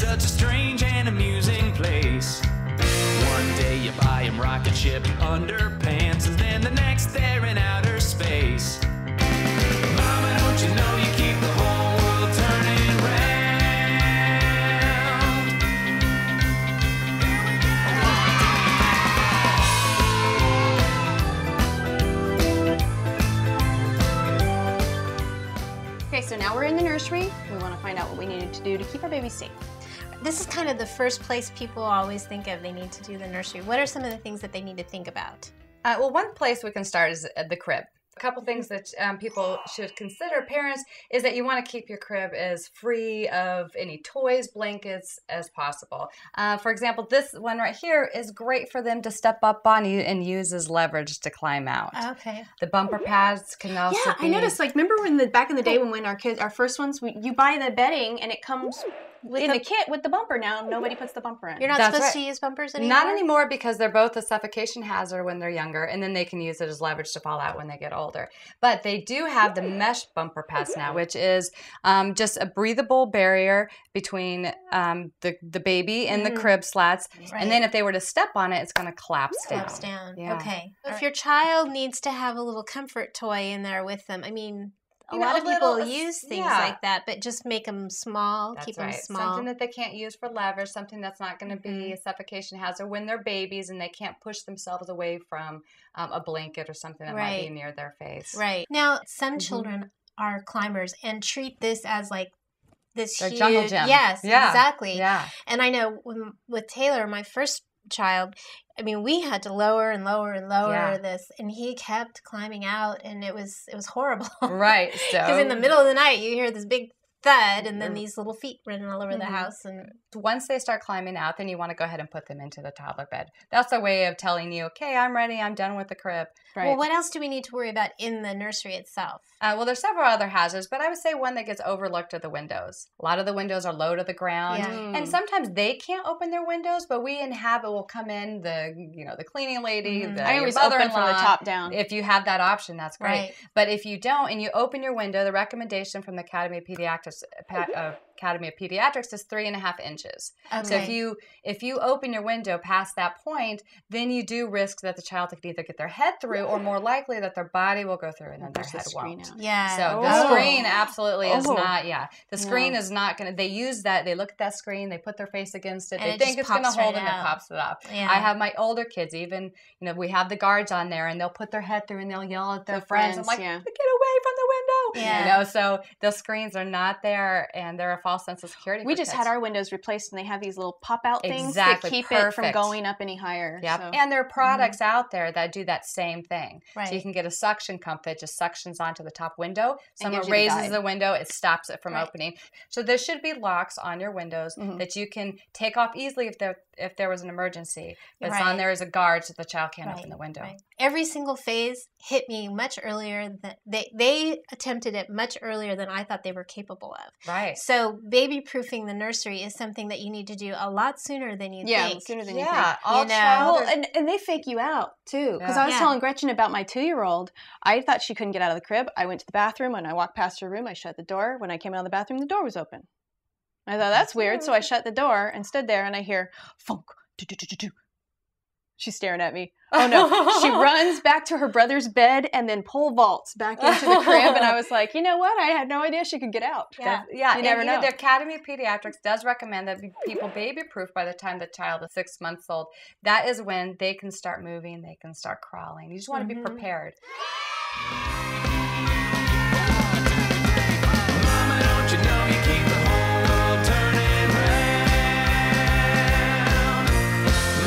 such a strange and amusing place. One day you buy him rocket ship underpants, and then the next they're in outer space. Mama, don't you know you keep the whole world turning round? Okay, so now we're in the nursery. We want to find out what we needed to do to keep our babies safe. This is kind of the first place people always think of they need to do the nursery. What are some of the things that they need to think about? Well, one place we can start is at the crib. A couple things that people should consider, parents, is that you want to keep your crib as free of any toys, blankets as possible. For example, this one right here is great for them to step up on and use as leverage to climb out. Okay. The bumper pads can also be... I noticed, like, remember when back in the day when our first ones, you buy the bedding and it comes in the kit with the bumper. Now nobody puts the bumper in. You're not supposed to use bumpers anymore? Not anymore, because they're both a suffocation hazard when they're younger, and then they can use it as leverage to fall out when they get older. But they do have the mesh bumper pads now, which is just a breathable barrier between the baby and the crib slats. Right. And then if they were to step on it, it's going to collapse down. Yeah. Okay. If your child needs to have a little comfort toy in there with them, I mean... A lot of people use things like that, but just make them small, keep them small. Something that they can't use for leverage, something that's not going to be a suffocation hazard when they're babies and they can't push themselves away from a blanket or something that might be near their face. Right. Now, some children are climbers and treat this as like this huge... jungle gym. Yes, exactly. Yeah. And I know with Taylor, my first child, I mean, we had to lower and lower and lower this, and he kept climbing out, and it was horrible. Right. Because in the middle of the night, you hear this big thud, and then these little feet running all over the house. And once they start climbing out, then you want to go ahead and put them into the toddler bed. That's a way of telling you, okay, I'm ready, I'm done with the crib. Right. Well, what else do we need to worry about in the nursery itself? Well, there's several other hazards, but I would say one that gets overlooked are the windows. A lot of the windows are low to the ground, and sometimes they can't open their windows, but we in habit will come in, the cleaning lady, I always open from the top down. If you have that option, that's great. Right. But if you don't, and you open your window, the recommendation from the Academy of Pediatrics is 3.5 inches. Okay. So if you open your window past that point, then you do risk that the child could either get their head through, or more likely that their body will go through and then their head won't. Yeah. So the screen absolutely is not. Yeah, the screen is not going to. They use that. They look at that screen. They put their face against it. And They think it's going to hold and it pops it up. Yeah. I have my older kids. Even we have the guards on there, and they'll put their head through and they'll yell at their friends. I'm like, get away from the window. Yeah. So the screens are not there, and they're a false sense of security. We just had our windows replaced, and they have these little pop-out things that keep it from going up any higher. Yep. So. And there are products out there that do that same thing. Right. So you can get a suction cup that just suctions onto the top window. Someone raises the window, it stops it from opening. So there should be locks on your windows that you can take off easily if there was an emergency. But it's on there as a guard so the child can't open the window. Right. Every single phase hit me much earlier than they attempted it much earlier than I thought they were capable of. Right. So baby-proofing the nursery is something that you need to do a lot sooner than you think. Yeah, sooner than you think. Well, and they fake you out too. Because I was telling Gretchen about my 2-year-old. I thought she couldn't get out of the crib. I went to the bathroom. When I walked past her room, I shut the door. When I came out of the bathroom, the door was open. I thought, that's weird. So I shut the door and stood there, and I hear funk. She's staring at me. Oh no. She runs back to her brother's bed and then pole vaults back into the crib. And I was like, you know what? I had no idea she could get out. Yeah. You never know. The Academy of Pediatrics does recommend that people baby-proof by the time the child is 6 months old. That is when they can start moving, they can start crawling. You just want to be prepared. Mama, don't you know you keep the whole world turning round?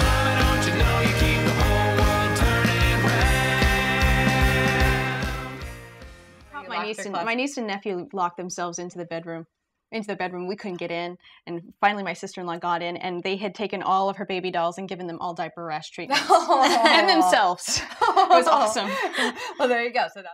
Mama, don't you know you keep the whole world turning round? My niece and nephew locked themselves into the bedroom. We couldn't get in, and finally my sister-in-law got in, and they had taken all of her baby dolls and given them all diaper rash treatments and themselves. It was awesome. Well, there you go. So that